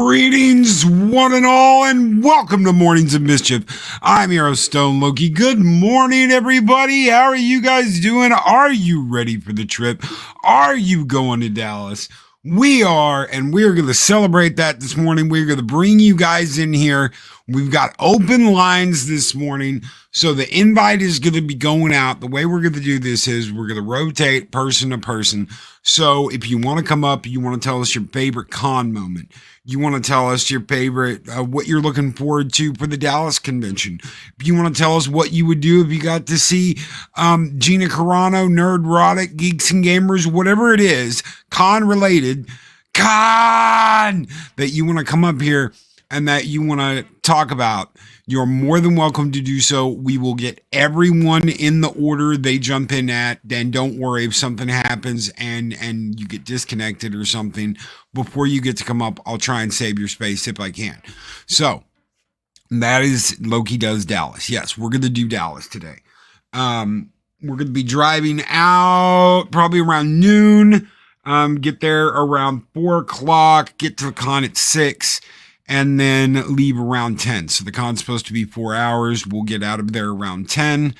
Greetings, one and all, and welcome to Mornings of Mischief. I'm your host, Stone Loki. Good morning, everybody. How are you guys doing? Are you ready for the trip? Are you going to Dallas? We are, and we're going to celebrate that this morning. We're going to bring you guys in here. We've got open lines this morning, so the invite is going to be going out. The way we're going to do this is we're going to rotate person to person. So if you want to come up, you want to tell us your favorite con moment. You want to tell us your favorite, what you're looking forward to for the Dallas convention. If you want to tell us what you would do if you got to see Gina Carano, Nerdrotic, Geeks and Gamers, whatever it is, con related, that you want to come up here and that you want to talk about, you're more than welcome to do so. We will get everyone in the order they jump in at. Then don't worry if something happens and you get disconnected or something before you get to come up. I'll try and save your space if I can. So that is Loki Does Dallas. Yes, we're going to do Dallas today. We're going to be driving out probably around noon. Get there around 4 o'clock. Get to the con at 6. And then leave around 10. So the con's supposed to be 4 hours. We'll get out of there around 10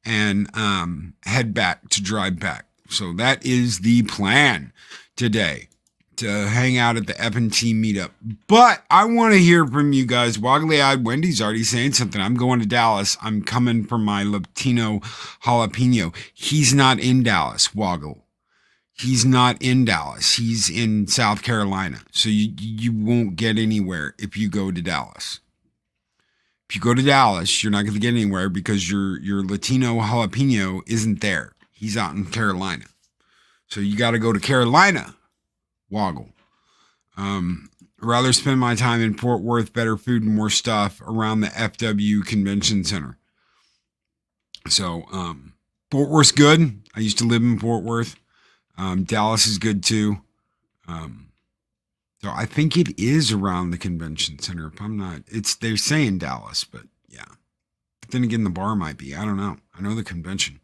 and head back to drive back. So that is the plan today, to hang out at the F&T meetup. But I want to hear from you guys. Woggly-eyed Wendy's already saying something. I'm going to Dallas. I'm coming for my Latino jalapeno. He's not in Dallas, Woggle. He's not in Dallas. He's in South Carolina. So you won't get anywhere if you go to Dallas. If you go to Dallas, you're not going to get anywhere because your Latino jalapeno isn't there. He's out in Carolina. So you got to go to Carolina, Woggle. Rather spend my time in Fort Worth, better food and more stuff around the FW Convention Center. So Fort Worth's good. I used to live in Fort Worth. Dallas is good too. So I think it is around the convention center. If I'm not, they're saying Dallas, but yeah. But then again, the bar might be. I don't know. I know the convention.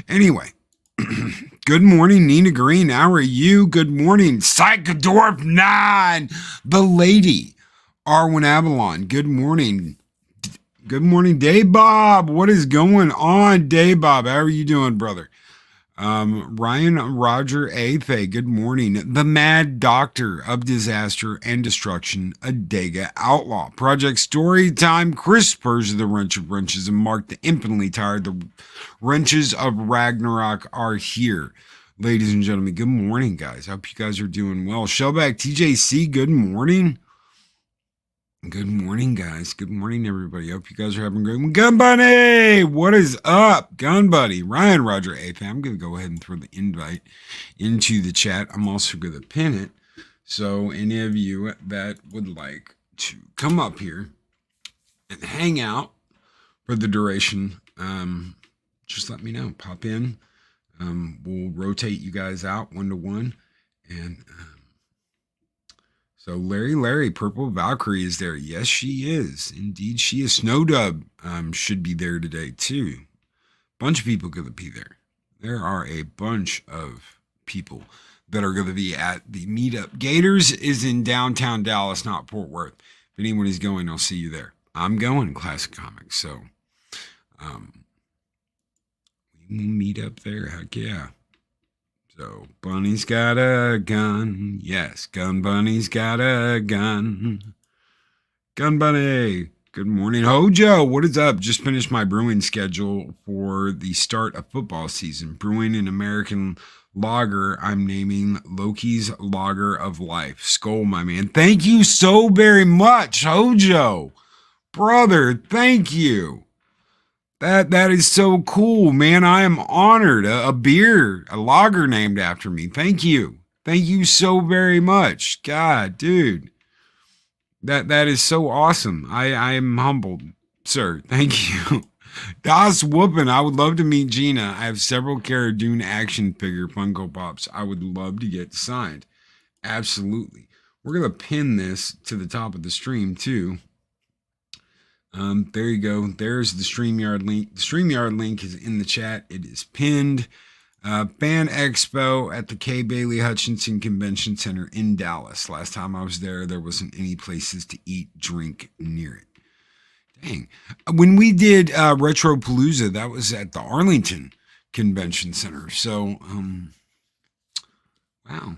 Anyway, good morning, Nina Green. How are you? Good morning, Psychodorf 9, the lady, Arwen Avalon. Good morning. Good morning, Dave Bob. What is going on, Dave Bob? How are you doing, brother? Ryan Roger Afe, good morning. The Mad Doctor of Disaster and Destruction, Adega Outlaw. Project Storytime, Chris Persia, the Wrench of Wrenches, and Mark the Infinitely Tired. The Wrenches of Ragnarok are here. Ladies and gentlemen, good morning, guys. I hope you guys are doing well. Shellback TJC, good morning. Good morning, guys. Good morning, everybody. Hope you guys are having a great one. Gun Buddy, what is up? Gun Buddy, Ryan Roger A. I'm going to go ahead and throw the invite into the chat. I'm also going to pin it. So any of you that would like to come up here and hang out for the duration, just let me know. Pop in. We'll rotate you guys out 1-to-1. And so Larry, Purple Valkyrie is there. Yes, she is. Indeed, she is. Snowdub should be there today, too. Bunch of people going to be there. There are a bunch of people that are going to be at the meetup. Gators is in downtown Dallas, not Fort Worth. If anybody's going, I'll see you there. I'm going, Classic Comics. So we will meet up there. Heck yeah. So, Bunny's got a gun. Yes, Gun Bunny's got a gun. Gun Bunny. Good morning. Hojo, what is up? Just finished my brewing schedule for the start of football season. Brewing an American lager I'm naming Loki's Lager of Life. Skull, my man. Thank you so very much, Hojo. Brother, thank you. That is so cool, man. I am honored. A beer, a lager named after me. Thank you. Thank you so very much. God, dude. That is so awesome. I am humbled, sir. Thank you. Das Whoopin'. I would love to meet Gina. I have several Cara Dune action figure Funko Pops I would love to get signed. Absolutely. We're going to pin this to the top of the stream, too. There you go. There's the StreamYard link. The StreamYard link is in the chat. It is pinned. Fan Expo at the K. Bailey Hutchinson Convention Center in Dallas. Last time I was there, there wasn't any places to eat, drink near it. Dang. When we did Retro Palooza, that was at the Arlington Convention Center. So, wow.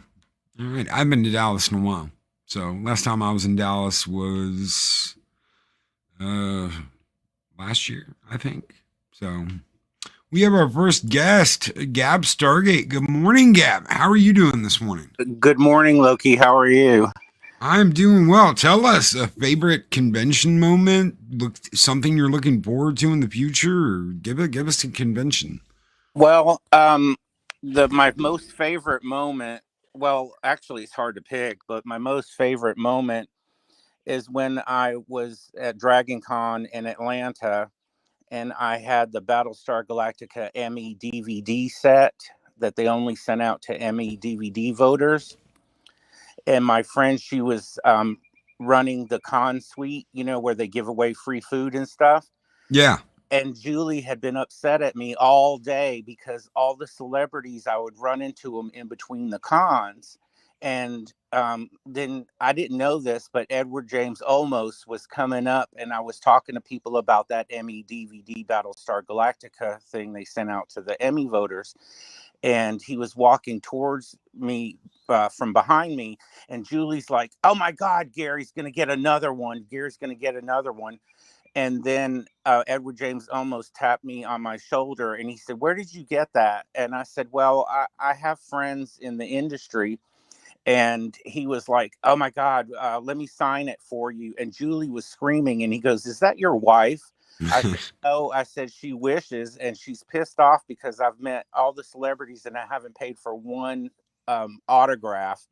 All right. I've been to Dallas in a while. So, last time I was in Dallas was last year, I think. So, we have our first guest, Gab Stargate. Good morning, Gab. How are you doing this morning? Good morning, Loki. How are you? I'm doing well. Tell us a favorite convention moment, something you're looking forward to in the future, or give us a convention. Well, my most favorite moment. Well, actually, it's hard to pick, but my most favorite moment is when I was at Dragon Con in Atlanta, and I had the Battlestar Galactica Emmy DVD set that they only sent out to Emmy DVD voters. And my friend, she was running the con suite, where they give away free food and stuff. Yeah. And Julie had been upset at me all day because all the celebrities, I would run into them in between the cons. And then I didn't know this, but Edward James Olmos was coming up, and I was talking to people about that Emmy DVD Battlestar Galactica thing they sent out to the Emmy voters. And he was walking towards me from behind me. And Julie's like, "Oh my God, Gary's going to get another one. Gary's going to get another one." And then Edward James almost tapped me on my shoulder, and he said, "Where did you get that?" And I said, "Well, I have friends in the industry." And he was like, "Oh my God, let me sign it for you." And Julie was screaming, and he goes, "Is that your wife?" I said, "No." I said, "She wishes," and she's pissed off because I've met all the celebrities and I haven't paid for one autograph.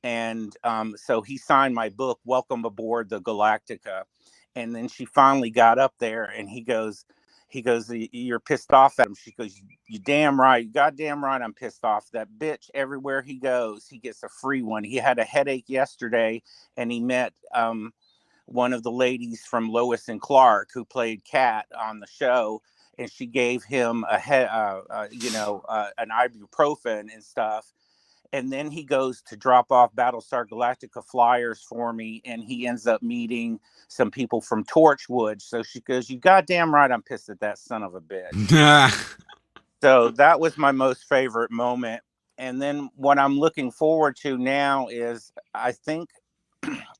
And so he signed my book, Welcome Aboard the Galactica. And then she finally got up there, and he goes, "You're pissed off at him." She goes, "You damn right. You goddamn right I'm pissed off. That bitch, everywhere he goes, he gets a free one. He had a headache yesterday, and he met one of the ladies from Lois and Clark who played Kat on the show, and she gave him an ibuprofen and stuff." And then he goes to drop off Battlestar Galactica flyers for me, and he ends up meeting some people from Torchwood. So she goes, "You goddamn right I'm pissed at that son of a bitch." So that was my most favorite moment. And then what I'm looking forward to now is I think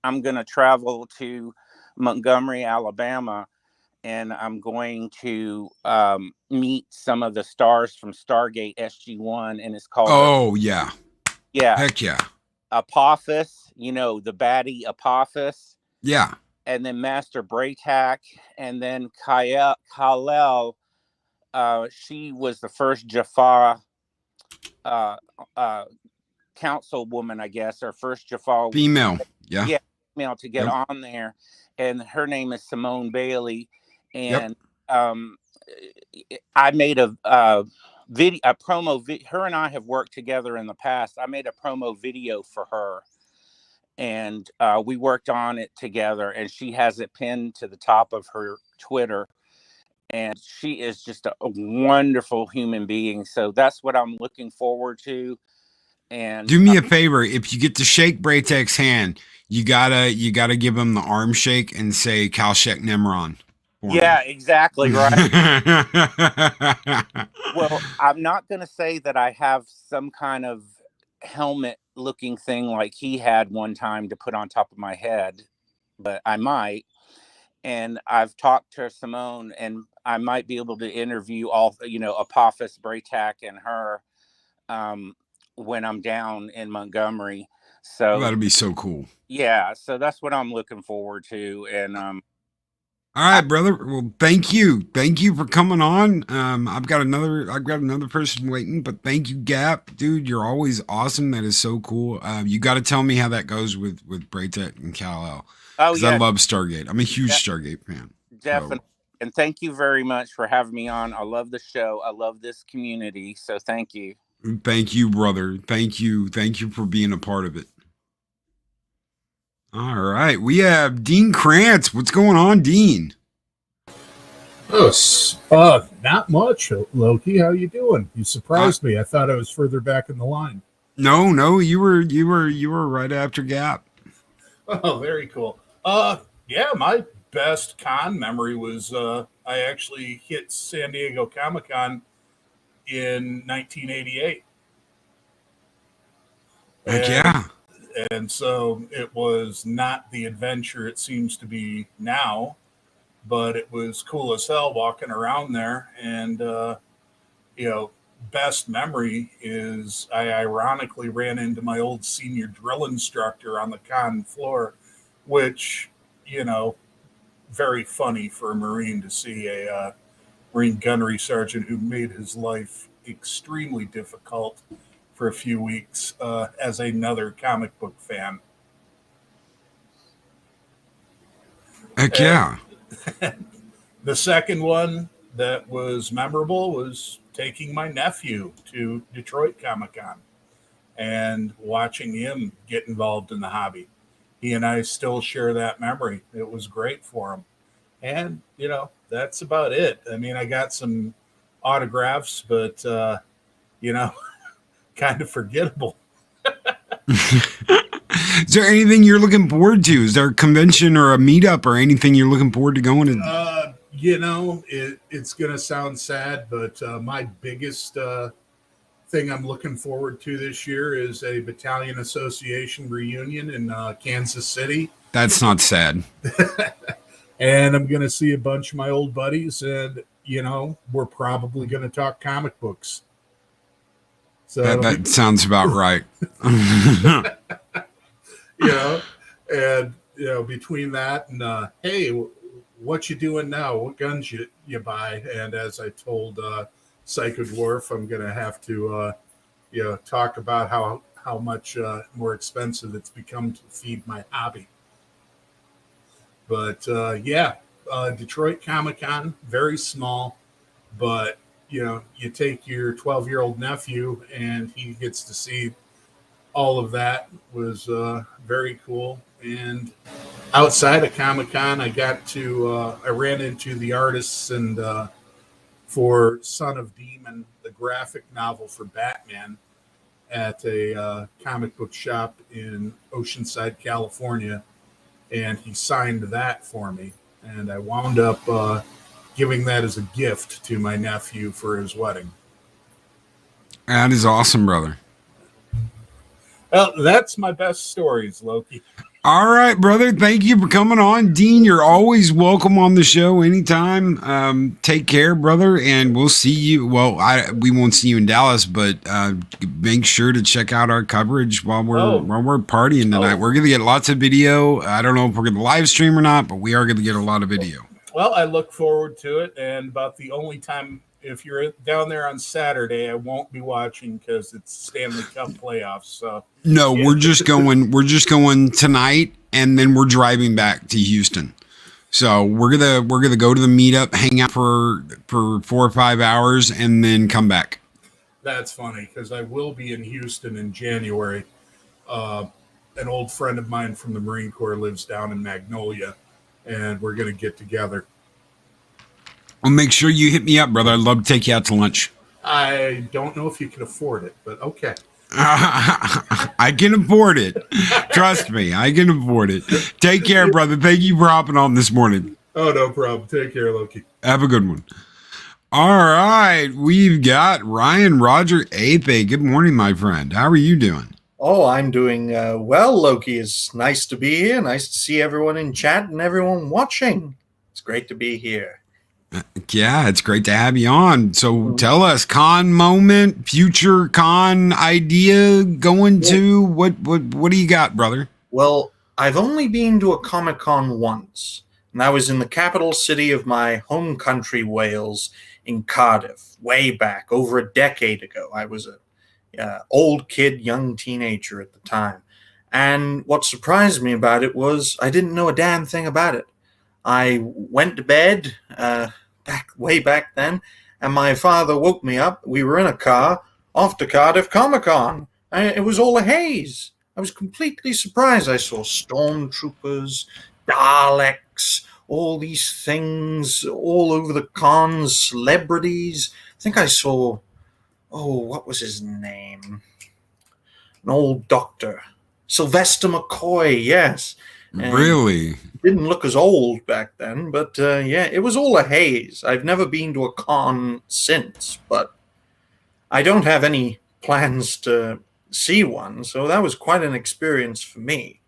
I'm going to travel to Montgomery, Alabama, and I'm going to meet some of the stars from Stargate SG-1, and it's called yeah. Yeah. Heck yeah. Apophis, the baddie Apophis. Yeah. And then Master Braytak. And then Kal-El. She was the first Jaffa councilwoman, I guess, or first Jaffa female. Yeah. Yeah, female to get on there. And her name is Simone Bailey. And I made a promo video. Her and I have worked together in the past. I made a promo video for her, and we worked on it together, and she has it pinned to the top of her Twitter. And she is just a wonderful human being. So that's what I'm looking forward to. And do me a favor, if you get to shake Braytek's hand, you gotta give him the arm shake and say Kalshek Nimron. Yeah, exactly right. Well, I'm not going to say that I have some kind of helmet looking thing like he had one time to put on top of my head, but I might. And I've talked to Simone, and I might be able to interview all, Apophis, Braytak, and her when I'm down in Montgomery. So that'd be so cool. Yeah, so that's what I'm looking forward to. And all right, brother. Well, thank you for coming on. I've got another person waiting, but thank you, Gap, dude. You're always awesome. That is so cool. You got to tell me how that goes with Braytek and Kal-El. Oh yeah, I love Stargate. I'm a huge Stargate fan. Definitely. So. And thank you very much for having me on. I love the show. I love this community. So thank you. Thank you, brother. Thank you for being a part of it. All right, we have Dean Krantz. What's going on, Dean? Oh, not much, Loki. How you doing? You Uh, surprised me. I thought I was further back in the line. no, you were right after Gap. Oh, very cool. Yeah, my best con memory was I actually hit San Diego Comic Con in 1988, Heck and yeah. so it was not the adventure it seems to be now, but it was cool as hell walking around there. And you know, best memory is I ironically ran into my old senior drill instructor on the con floor, which, you know, very funny for a Marine to see a Marine gunnery sergeant who made his life extremely difficult for a few weeks as another comic book fan. Heck And yeah. the second one that was memorable was taking my nephew to Detroit Comic Con and watching him get involved in the hobby. He and I still share that memory. It was great for him. And, you know, that's about it. I mean, I got some autographs, but, you know, kind of forgettable. Is there anything you're looking forward to? Is there a convention or a meetup or anything you're looking forward to going to? You know, it's going to sound sad, but my biggest thing I'm looking forward to this year is a battalion association reunion in Kansas City. That's not sad. And I'm going to see a bunch of my old buddies, and, you know, we're probably going to talk comic books. So That sounds about right. you know, and, you know, between that and, hey, what you doing now? What guns you buy? And as I told Psycho Dwarf, I'm going to have to, you know, talk about how much more expensive it's become to feed my hobby. But yeah, Detroit Comic Con, very small, but you know, you take your 12-year-old nephew and he gets to see all of that. Was very cool. And outside of Comic Con, I ran into the artists and for Son of Demon, the graphic novel for Batman, at a comic book shop in Oceanside, California, and he signed that for me. And I wound up giving that as a gift to my nephew for his wedding. That is awesome, brother. Well, that's my best stories, Loki. All right, brother. Thank you for coming on. Dean, you're always welcome on the show anytime. Take care, brother, and we'll see you. Well, we won't see you in Dallas, but make sure to check out our coverage while we're partying tonight. We're gonna get lots of video. I don't know if we're gonna live stream or not, but we are gonna get a lot of video. Well, I look forward to it, and about the only time, if you're down there on Saturday, I won't be watching because it's Stanley Cup playoffs. So no, yeah. we're just going tonight, and then we're driving back to Houston. So we're gonna go to the meetup, hang out for 4 or 5 hours, and then come back. That's funny because I will be in Houston in January. An old friend of mine from the Marine Corps lives down in Magnolia, and we're going to get together. Well, make sure you hit me up, brother. I'd love to take you out to lunch. I don't know if you can afford it, but okay. I can afford it. Trust me, I can afford it. Take care, brother. Thank you for hopping on this morning. Oh, no problem. Take care, Loki. Have a good one. All right, we've got Ryan Roger Ape. Good morning, my friend. How are you doing? Oh, I'm doing well, Loki. It's nice to be here. Nice to see everyone in chat and everyone watching. It's great to be here. Yeah, it's great to have you on. So tell us, con moment, future con idea going to what do you got, brother? Well, I've only been to a Comic-Con once, and that was in the capital city of my home country, Wales, in Cardiff, way back, over a decade ago. I was a old kid, young teenager at the time. And what surprised me about it was I didn't know a damn thing about it. I went to bed way back then, and my father woke me up. We were in a car off to Cardiff Comic-Con. It was all a haze. I was completely surprised. I saw stormtroopers, Daleks, all these things all over the cons, celebrities. I think I saw, what was his name? An old doctor. Sylvester McCoy, yes. And Really? didn't look as old back then, but yeah, it was all a haze. I've never been to a con since, but I don't have any plans to see one, so that was quite an experience for me.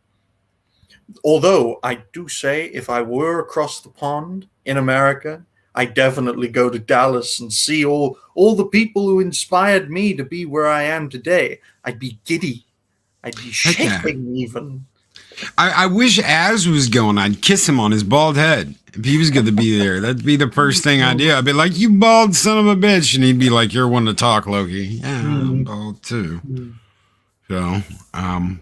Although I do say, if I were across the pond in America, I'd definitely go to Dallas and see all the people who inspired me to be where I am today. I'd be giddy. I'd be Heck yeah. shaking even. I wish Az was going. I'd kiss him on his bald head. If he was going to be there, that'd be the first thing I'd do. I'd be like, "You bald son of a bitch," and he'd be like, "You're one to talk, Loki." Yeah, I'm bald too. So,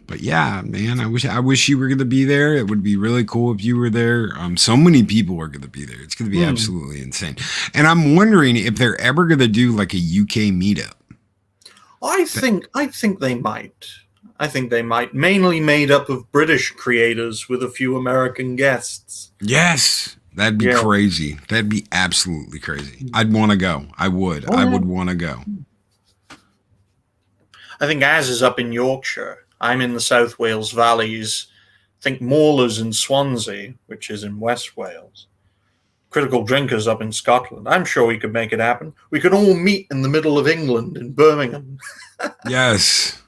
but yeah, man, I wish you were going to be there. It would be really cool if you were there. So many people are going to be there. It's going to be absolutely insane. And I'm wondering if they're ever going to do like a UK meetup. I think they might. I think they might, mainly made up of British creators with a few American guests. Yes, that'd be crazy. That'd be absolutely crazy. I'd want to go. I would. I would want to go. I think Az is up in Yorkshire. I'm in the South Wales Valleys. I think Maula's in Swansea, which is in West Wales. Critical Drinkers up in Scotland. I'm sure we could make it happen. We could all meet in the middle of England in Birmingham. Yes.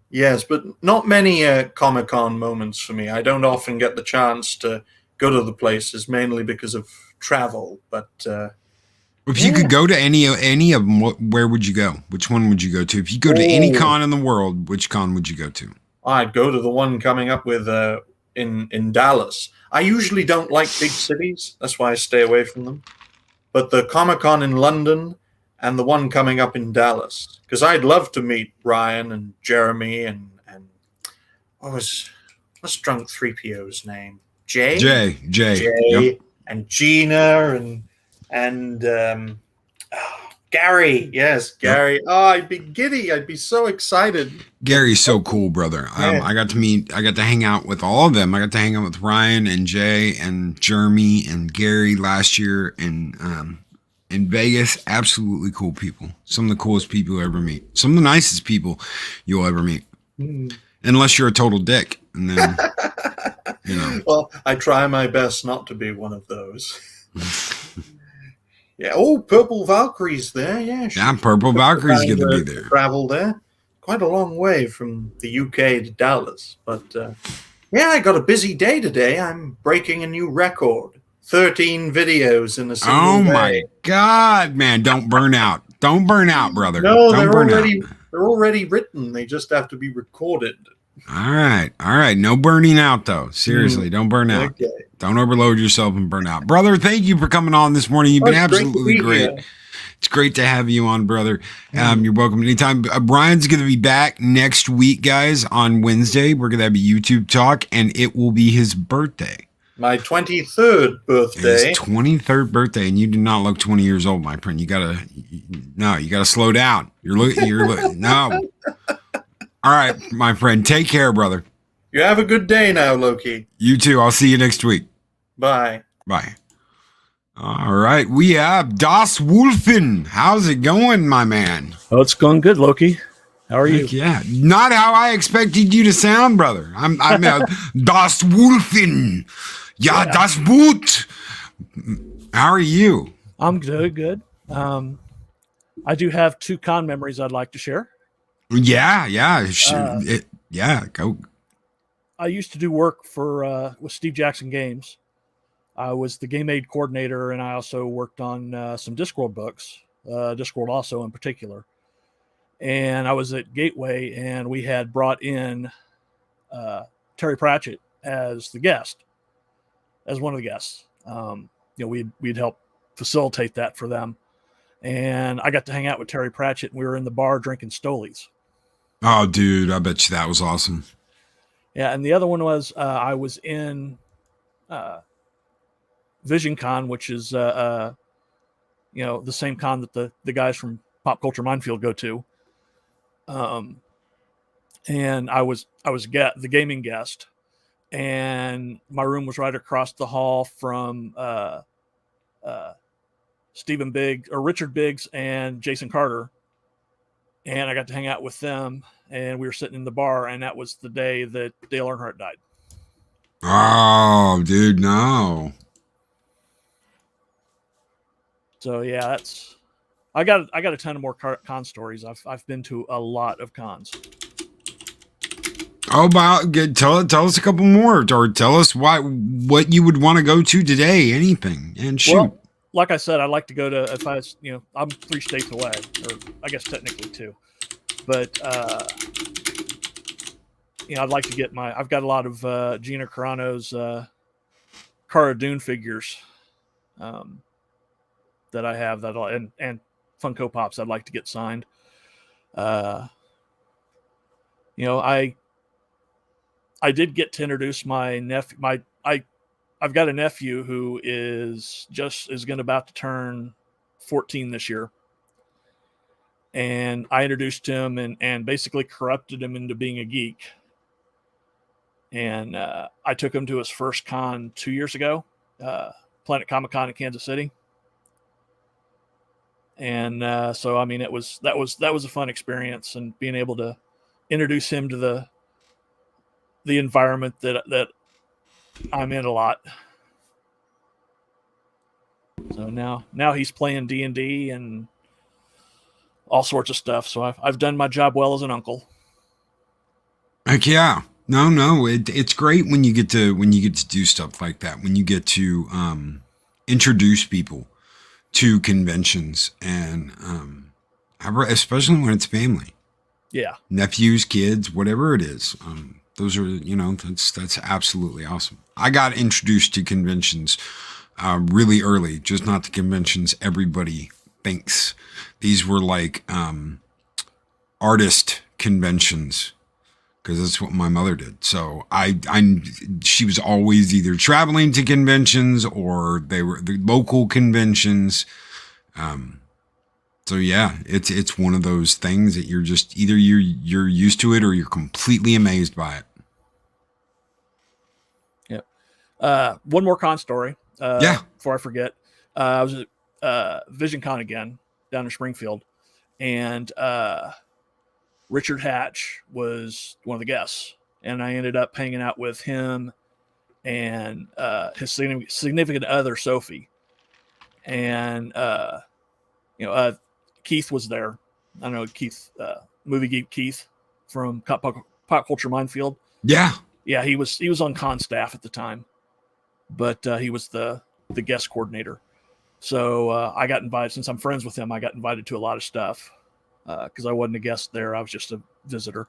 Yes, but not many Comic-Con moments for me. I don't often get the chance to go to the places, mainly because of travel. But if you could go to any of them, where would you go? Which one would you go to? If you go to any con in the world, which con would you go to? I'd go to the one coming up with in Dallas. I usually don't like big cities. That's why I stay away from them. But the Comic-Con in London and the one coming up in Dallas, because I'd love to meet Ryan and Jeremy and what's Drunk 3PO's name? Jay, yep. And Gina and Gary. Yes, Gary. Yep. Oh, I'd be giddy. I'd be so excited. Gary's so cool, brother. I got to hang out with all of them. I got to hang out with Ryan and Jay and Jeremy and Gary last year in Vegas. Absolutely cool people. Some of the coolest people you'll ever meet. Some of the nicest people you'll ever meet. Unless you're a total dick. And then, Well, I try my best not to be one of those. Yeah. Oh, Purple Valkyrie's there. Yeah. Purple Valkyrie's going to be there. Travel there. Quite a long way from the UK to Dallas. But, I got a busy day today. I'm breaking a new record. 13 videos in a single day. Oh my God, man. Don't burn out. Don't burn out, brother. No, they're already written. They just have to be recorded. All right. No burning out, though. Seriously, don't burn out. Okay. Don't overload yourself and burn out. Brother, thank you for coming on this morning. You've been absolutely great. It's great to have you on, brother. You're welcome anytime. Brian's going to be back next week, guys, on Wednesday. We're going to have a YouTube talk, and it will be his birthday. My 23rd birthday. His 23rd birthday, and you do not look 20 years old, my friend. You gotta slow down. No. All right, my friend. Take care, brother. You have a good day now, Loki. You too. I'll see you next week. Bye. Bye. All right. We have Das Wolfen. How's it going, my man? Oh, it's going good, Loki. How are you? Yeah. Not how I expected you to sound, brother. I'm Das Wolfen. Ja, das Boot. How are you? I'm good. I do have 2 con memories I'd like to share. Yeah. Go. I used to do work with Steve Jackson Games. I was the game aid coordinator, and I also worked on some Discworld books, Discworld also in particular. And I was at Gateway, and we had brought in Terry Pratchett as one of the guests. We'd help facilitate that for them. And I got to hang out with Terry Pratchett, and we were in the bar drinking Stolies. Oh, dude, I bet you that was awesome. Yeah, and the other one was I was in VisionCon, which is the same con that the guys from Pop Culture Minefield go to. And I was the gaming guest, and my room was right across the hall from Stephen Biggs or Richard Biggs and Jason Carter. And I got to hang out with them, and we were sitting in the bar, and that was the day that Dale Earnhardt died. Oh, dude, no. So yeah, that's I got a ton of more con stories. I've been to a lot of cons. Oh, tell us a couple more, or tell us what you would want to go to today. Anything, and shoot. Well, like I said, I'd like to go to, if I was, I'm 3 states away, or I guess technically 2, but I'd like to get I've got a lot of Gina Carano's Cara Dune figures that I have and Funko Pops I'd like to get signed. I did get to introduce my nephew. I've got a nephew who is about to turn 14 this year. And I introduced him and basically corrupted him into being a geek. And I took him to his first con 2 years ago, Planet Comic-Con in Kansas City. And so, I mean, that was a fun experience, and being able to introduce him to the environment that I'm in a lot. So now he's playing D&D and all sorts of stuff. So I've done my job well as an uncle. Heck yeah. No, it's great when you get to do stuff like that. When you get to introduce people to conventions, and especially when it's family. Yeah. Nephews, kids, whatever it is. Those are, that's absolutely awesome. I got introduced to conventions really early, just not the conventions everybody thinks. These were like artist conventions, because that's what my mother did. So she was always either traveling to conventions or they were the local conventions. So yeah, it's one of those things that you're just either you're used to it or you're completely amazed by it. Yep. One more con story. Before I forget, I was at VisionCon again down in Springfield, and Richard Hatch was one of the guests, and I ended up hanging out with him and his significant other, Sophie, and Keith was there. I know Keith, movie geek Keith from Pop Culture Minefield. Yeah, he was on con staff at the time, but he was the guest coordinator. So I got invited, since I'm friends with him. I got invited to a lot of stuff because I wasn't a guest there. I was just a visitor.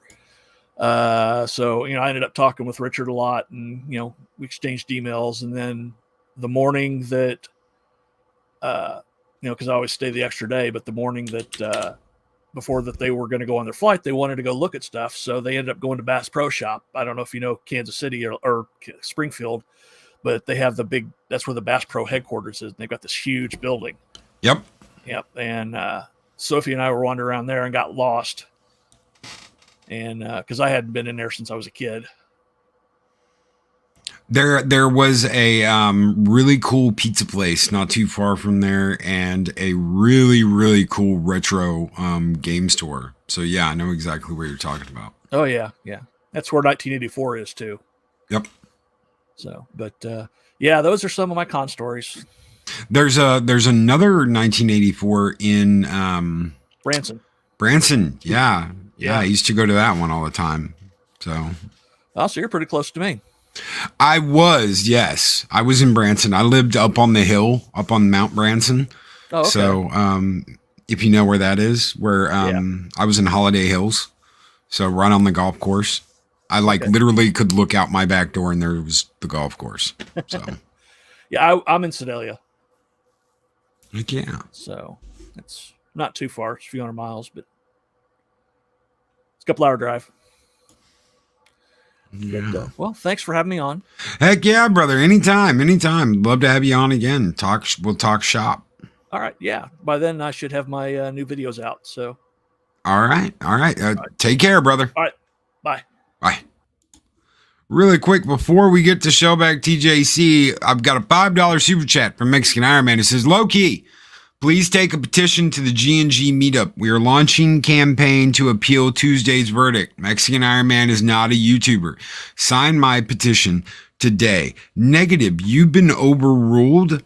So I ended up talking with Richard a lot, and we exchanged emails. And then the morning that because I always stay the extra day, but the morning that before that they were going to go on their flight, they wanted to go look at stuff. So they ended up going to Bass Pro Shop. I don't know if you know Kansas City or Springfield, but they have that's where the Bass Pro headquarters is. And they've got this huge building. Yep. And Sophie and I were wandering around there and got lost. And because I hadn't been in there since I was a kid. There was a really cool pizza place not too far from there, and a really, really cool retro game store. So yeah, I know exactly what you're talking about. Oh yeah. That's where 1984 is too. Yep. So, but yeah, those are some of my con stories. There's another 1984 in Branson. Yeah. I used to go to that one all the time. So you're pretty close to me. I was, yes. I was in Branson. I lived up on the hill, up on Mount Branson. Oh, okay. So, if you know where that is, where I was in Holiday Hills. So right on the golf course. I literally could look out my back door and there was the golf course. So yeah, I'm in Sedalia. Like, yeah. So it's not too far. It's a few hundred miles, but it's a couple hour drive. Yeah. But, well, thanks for having me on. Heck yeah, brother. Anytime. Love to have you on again. We'll talk shop. All right. Yeah. By then I should have my new videos out. So. All right. Take care, brother. All right. Bye. Bye. Really quick, before we get to Shellback TJC, I've got a $5 super chat from Mexican Iron Man. It says, low key, please take a petition to the G&G meetup. We are launching campaign to appeal Tuesday's verdict. Mexican Iron Man is not a YouTuber. Sign my petition today. Negative, you've been overruled.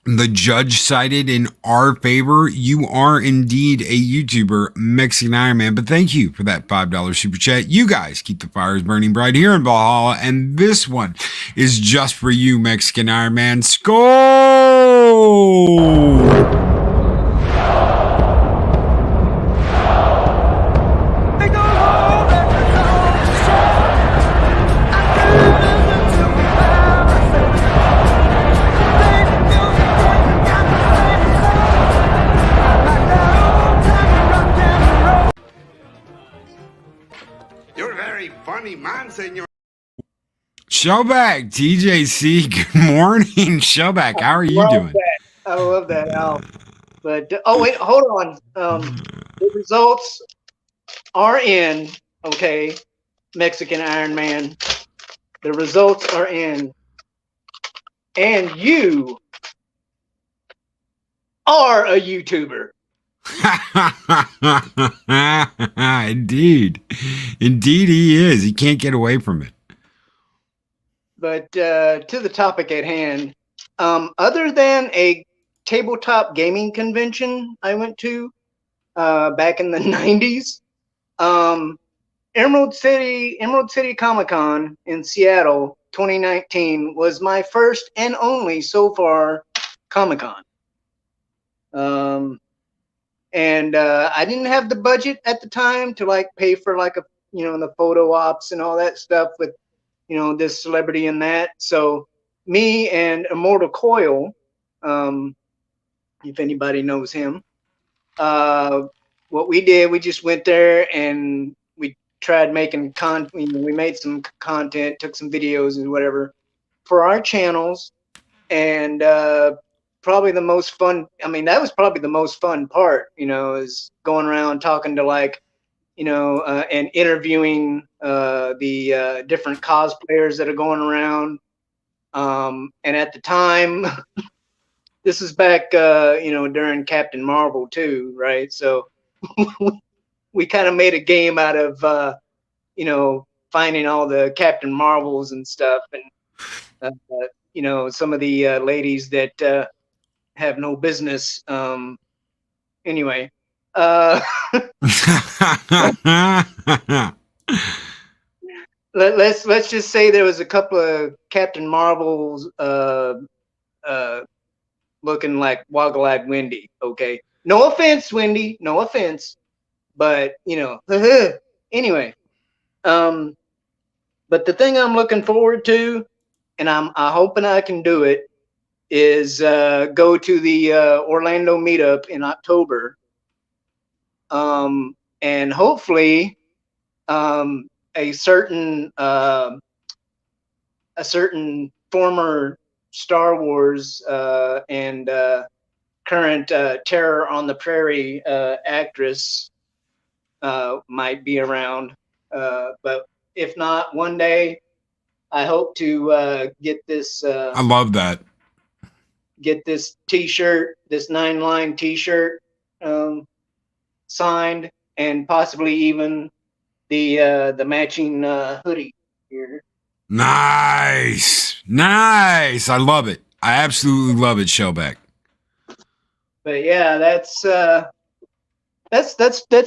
The judge cited in our favor. You are indeed a YouTuber, Mexican Iron Man. But thank you for that $5 super chat. You guys keep the fires burning bright here in Valhalla. And this one is just for you, Mexican Iron Man. Skol! Funny man, senor. Shellback, TJC, good morning. Shellback, how are you doing? I love that, Al. But, oh, wait, hold on. The results are in, okay, Mexican Iron Man. The results are in. And you are a YouTuber. Indeed he is. He can't get away from it. But to the topic at hand, other than a tabletop gaming convention I went to back in the 90s, Emerald City Comic-Con in Seattle 2019 was my first and only so far Comic-Con. And I didn't have the budget at the time to like pay for like the photo ops and all that stuff with, this celebrity and that. So me and Immortal Coil, if anybody knows him, what we did, we just went there and we tried making we made some content, took some videos and whatever for our channels. And, probably the most fun. I mean, that was probably the most fun part, is going around talking to and interviewing the different cosplayers that are going around. And at the time, this is back, during Captain Marvel too, right? So we kind of made a game out of, finding all the Captain Marvels and stuff, and some of the ladies that have no business. Anyway, let's just say there was a couple of Captain Marvels looking like Woggle-Eyed Wendy. Okay, no offense, Wendy, no offense, but anyway. But the thing I'm looking forward to, and I'm hoping I can do it, is go to the Orlando meetup in October, and hopefully a certain former Star Wars and current Terror on the Prairie actress might be around, but if not, one day I hope to get this. I love that. Get this T-shirt, this 9-line T-shirt, signed, and possibly even the matching hoodie here. Nice. I love it. I absolutely love it, Shellback. But yeah, that's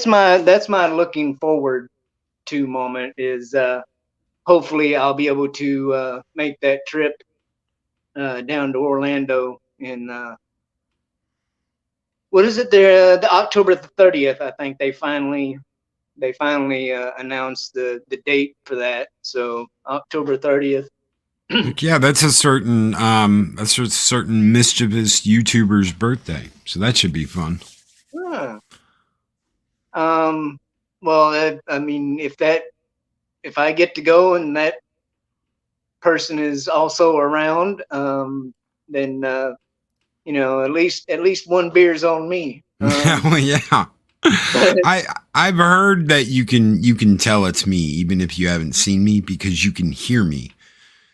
my looking forward to moment is hopefully I'll be able to make that trip down to Orlando in what is it there? The October 30th, I think they finally announced the date for that. So October 30th. Yeah, that's a certain mischievous YouTuber's birthday, so that should be fun. Huh. Well, I mean, if I get to go and that person is also around, then at least one beer's on me. Well, yeah. I've heard that you can tell it's me even if you haven't seen me because you can hear me.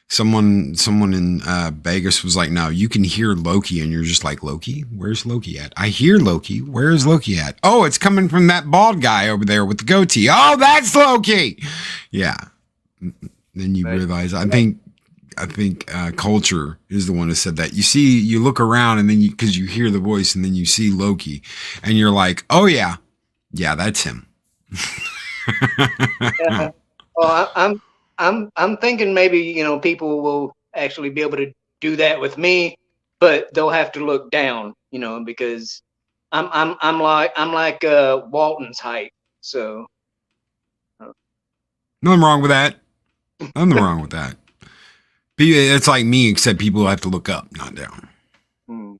Someone in Vegas was like, "No, you can hear Loki," and you're just like, "Loki? Where's Loki at? I hear Loki. Where is Loki at? Oh, it's coming from that bald guy over there with the goatee. Oh, that's Loki." Yeah. Then you realize. I think Culture is the one who said that. You look around and then because you hear the voice and then you see Loki, and you're like, "Oh yeah, that's him." Yeah. Well, I'm thinking maybe people will actually be able to do that with me, but they'll have to look down, because I'm like Walton's height, so. Nothing wrong with that. Nothing wrong with that. It's like me, except people have to look up, not down. Hmm.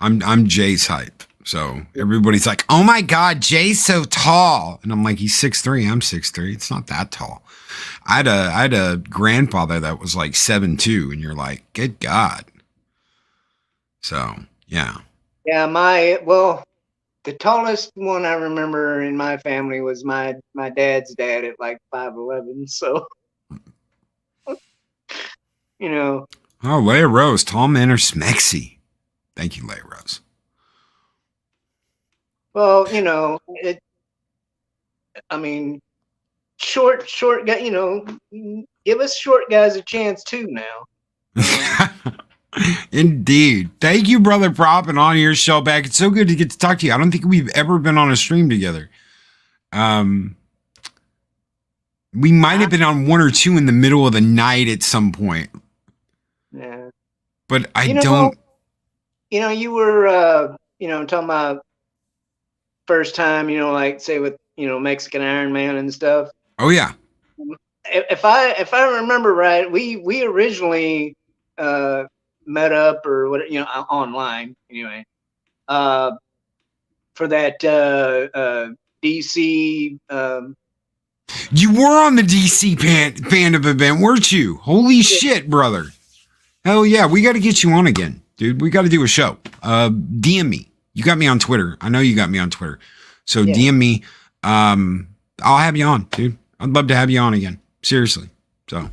I'm Jay's height. So everybody's like, "Oh my God, Jay's so tall." And I'm like, he's 6'3". I'm 6'3". It's not that tall. I had a grandfather that was like 7'2", and you're like, good God. So, yeah. Yeah, the tallest one I remember in my family was my dad's dad at like 5'11". So, you know, Oh, Leia Rose, tall men are smexy. Thank you, Leia Rose. well, I mean, short guy, give us short guys a chance too now. Indeed. Thank you, Brother Prop, and on your show back. It's so good to get to talk to you. I don't think we've ever been on a stream together. We might have been on one or two in the middle of the night at some point. Yeah. But I don't. You were, talking about first time, like say with, Mexican Iron Man and stuff. Oh, yeah. If I remember right, we originally met up or what, online anyway, for that DC. You were on the DC fandom event, weren't you? Holy shit, brother. Hell yeah. We got to get you on again, dude. We got to do a show. DM me. You got me on Twitter. I know you got me on Twitter. So DM me. I'll have you on, dude. I'd love to have you on again. Seriously. So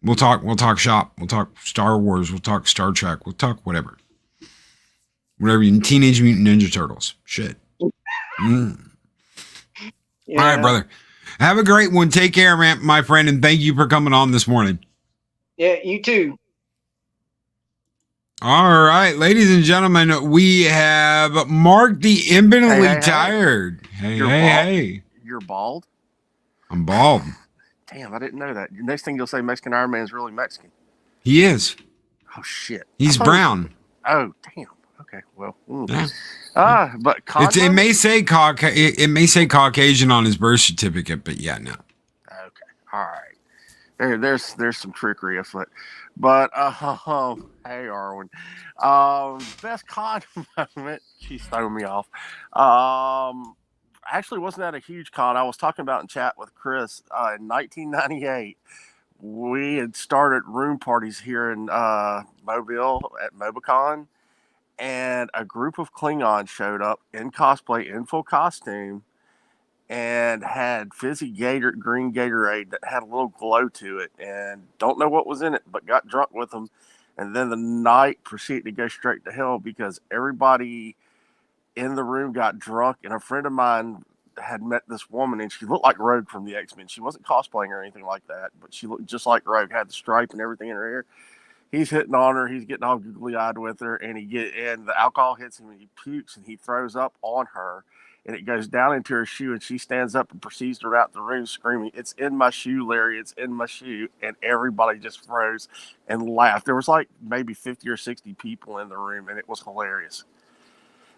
we'll talk shop. We'll talk Star Wars. We'll talk Star Trek. We'll talk whatever. Whatever. Teenage Mutant Ninja Turtles. Shit. Mm. Yeah. All right, brother. Have a great one. Take care, man, my friend, and thank you for coming on this morning. Yeah, you too. All right, ladies and gentlemen, we have Mark the Infinitely Tired. Hey. You're bald? I'm bald. Damn, I didn't know that. Next thing you'll say Mexican Iron Man is really Mexican. He is. Oh, shit. He's brown. Oh, damn. Okay, well. Yeah. But it may say Caucasian on his birth certificate, but yeah, no. Okay, all right. There's some trickery afoot. But hey Arwen, best con moment. She's throwing me off. Actually, wasn't that a huge con? I was talking about in chat with Chris in 1998. We had started room parties here in Mobile at Mobicon, and a group of Klingons showed up in cosplay, in full costume, and had fizzy green Gatorade that had a little glow to it, and don't know what was in it, but got drunk with them. And then the night proceeded to go straight to hell because everybody in the room got drunk, and a friend of mine had met this woman, and she looked like Rogue from the X-Men. She wasn't cosplaying or anything like that, but she looked just like Rogue, had the stripe and everything in her hair. He's hitting on her. He's getting all googly-eyed with her, and the alcohol hits him, and he pukes, and he throws up on her, and it goes down into her shoe, and she stands up and proceeds to rout the room screaming, "It's in my shoe, Larry! It's in my shoe!" And everybody just froze and laughed. There was like maybe 50 or 60 people in the room, and it was hilarious.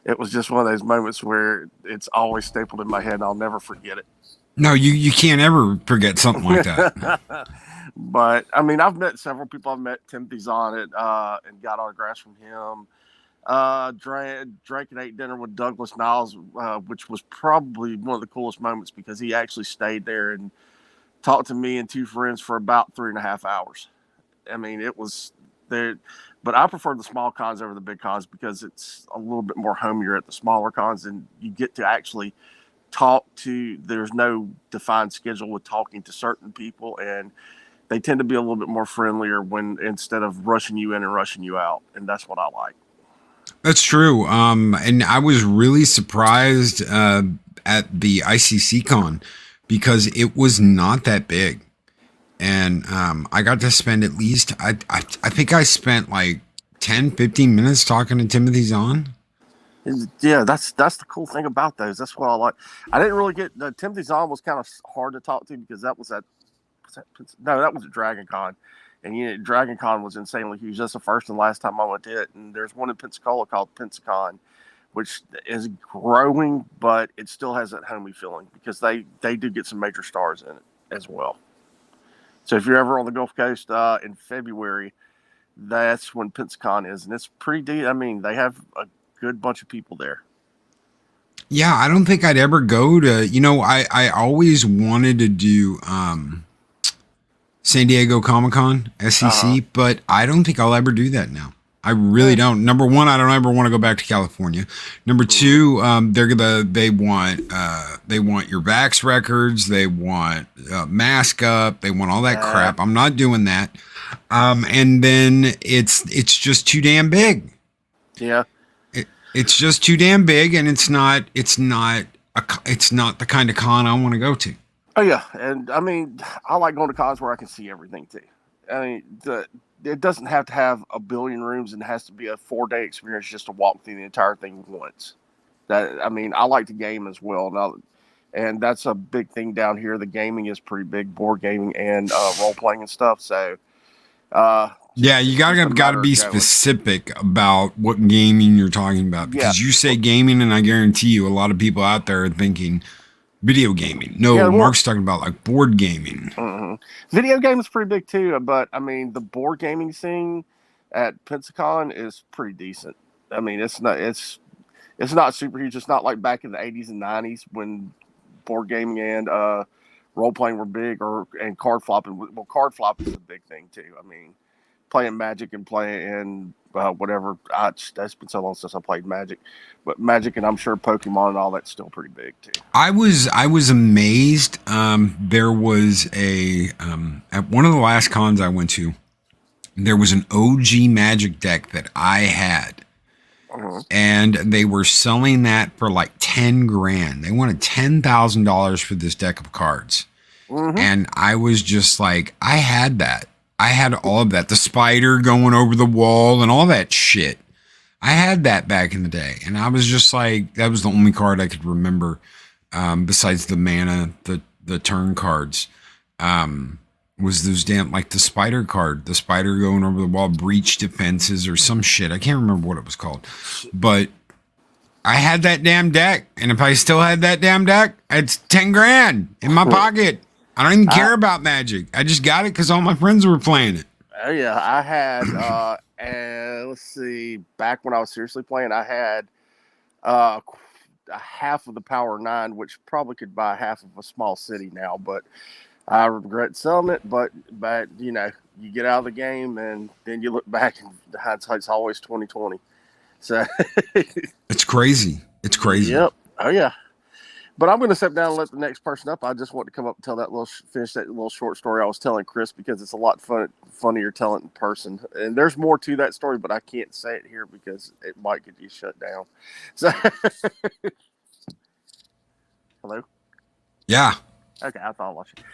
It was just one of those moments where it's always stapled in my head, and I'll never forget it. No, you can't ever forget something like that. But I mean, I've met several people. I've met Timothy Zonnet and got autographs from him. Drank and ate dinner with Douglas Niles, which was probably one of the coolest moments because he actually stayed there and talked to me and two friends for about 3.5 hours. I mean, it was But I prefer the small cons over the big cons because it's a little bit more homier at the smaller cons, and you get to actually talk to. There's no defined schedule with talking to certain people, and they tend to be a little bit more friendlier when instead of rushing you in and rushing you out, and that's what I like. That's true. And I was really surprised at the ICC con because it was not that big. And I got to spend at least, I think I spent like 10, 15 minutes talking to Timothy Zahn. Yeah, that's the cool thing about those. That's what I like. I didn't really get Timothy Zahn was kind of hard to talk to because that was at Dragon Con, and Dragon Con was insanely huge. That's the first and last time I went to it. And there's one in Pensacola called Pensacon, which is growing, but it still has that homey feeling because they do get some major stars in it as well. So if you're ever on the Gulf Coast in February, that's when Pensacon is, and it's pretty deep. I mean, they have a good bunch of people there. Yeah, I don't think I'd ever go to, I always wanted to do San Diego Comic-Con, SEC, but I don't think I'll ever do that now. I really don't. Number one, I don't ever want to go back to California. Number two, they want your Vax records, they want mask up, they want all that crap. I'm not doing that. And then it's just too damn big. Yeah. It's just too damn big, and it's not the kind of con I want to go to. Oh yeah, and I mean, I like going to cons where I can see everything too. I mean, it doesn't have to have a billion rooms, and it has to be a 4-day experience just to walk through the entire thing once. I like to game as well now, and that's a big thing down here. The gaming is pretty big, board gaming and role playing and stuff. So, yeah, you gotta be specific about what gaming you're talking about because you say gaming, and I guarantee you, a lot of people out there are thinking video gaming. No, Mark's talking about like board gaming. Mm-hmm. Video game is pretty big too, but I mean the board gaming scene at Pensacon is pretty decent. I mean it's not super huge. It's not like back in the 80s and 90s when board gaming and role playing were big, and card flopping. Well, card flopping is a big thing too. I mean, playing Magic and playing whatever. That's been so long since I played Magic, but Magic and I'm sure Pokemon and all that's still pretty big too. I was amazed. There was at one of the last cons I went to, there was an OG Magic deck that I had. And they were selling that for like 10 grand. They wanted $10,000 for this deck of cards. And I was just like, I had that. I had all of that. The spider going over the wall and all that shit. I had that back in the day. And I was just like, that was the only card I could remember besides the mana, the turn cards. Was those damn, like the spider card, the spider going over the wall, breach defenses or some shit. I can't remember what it was called, but I had that damn deck. And if I still had that damn deck, it's 10 grand in my pocket. I don't even care about Magic. I just got it because all my friends were playing it. Oh yeah, I had, and let's see, back when I was seriously playing, I had a half of the Power 9, which probably could buy half of a small city now, but I regret selling it, but you get out of the game and then you look back and the hindsight's always 2020. So it's crazy. It's crazy. Yep. Oh yeah. But I'm going to step down and let the next person up. I just want to come up and finish that little short story I was telling Chris because it's a lot funnier telling it in person. And there's more to that story, but I can't say it here because it might get you shut down. So hello. Yeah. Okay, I thought I lost you.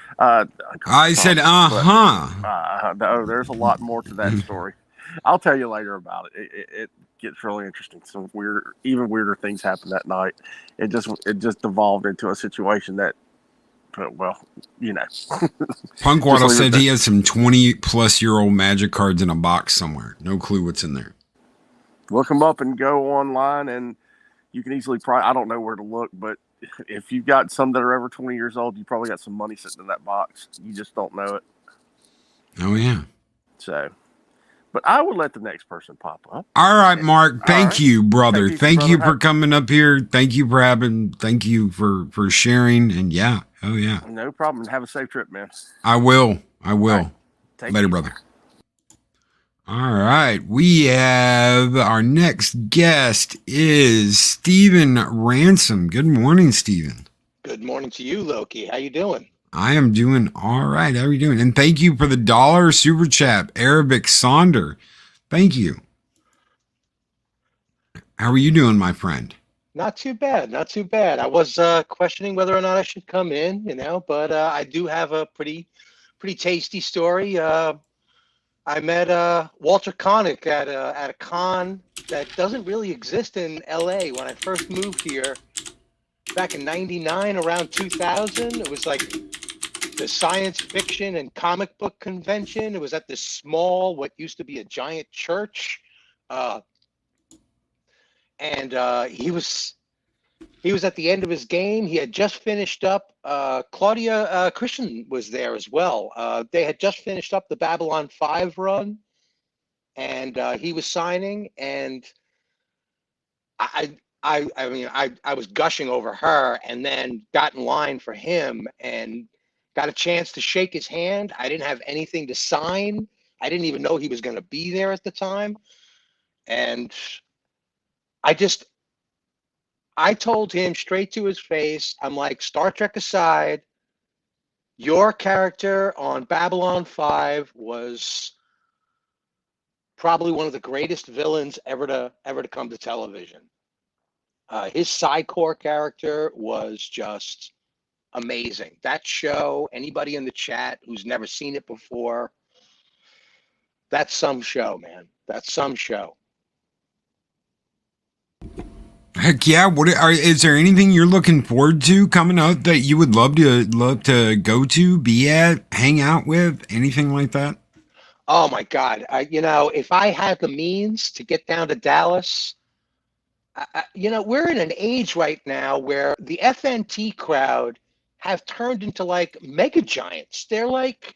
I said, no, there's a lot more to that story. I'll tell you later about it. It gets really interesting. Some even weirder things happened that night. It just devolved into a situation that, well, Punkwaddle said he has some 20-plus-year-old Magic cards in a box somewhere. No clue what's in there. Look them up and go online, and you can easily I don't know where to look, but if you've got some that are over 20 years old, you probably got some money sitting in that box. You just don't know it. Oh, yeah. So, but I would let the next person pop up. All right, Mark. Thank you, brother. Thank you for coming up here. Thank you for sharing. And yeah. Oh, yeah. No problem. Have a safe trip, man. I will. Right. Later, brother. All right. We have our next guest is Stephen Ransom. Good morning, Stephen. Good morning to you, Loki. How you doing? I am doing all right. How are you doing? And thank you for the $1 super chat, Arabic Sonder. Thank you. How are you doing, my friend? Not too bad, not too bad. I was questioning whether or not I should come in, but I do have a pretty tasty story. I met Walter Koenig at a con that doesn't really exist in LA. When I first moved here back in '99, around 2000, it was like the science fiction and comic book convention. It was at this small, what used to be a giant church. Uh, and he was at the end of his game. He had just finished up. Claudia Christian was there as well. They had just finished up the Babylon 5 run, and he was signing. And I was gushing over her, and then got in line for him and got a chance to shake his hand. I didn't have anything to sign. I didn't even know he was going to be there at the time, and I just I told him straight to his face, I'm like, Star Trek aside, your character on Babylon 5 was probably one of the greatest villains ever to come to television. His Psycor character was just amazing. That show, anybody in the chat who's never seen it before, that's some show, man. That's some show. Heck yeah! Is there anything you're looking forward to coming up that you would love to go to, be at, hang out with, anything like that? Oh my God! If I had the means to get down to Dallas, we're in an age right now where the FNT crowd have turned into like mega giants. They're like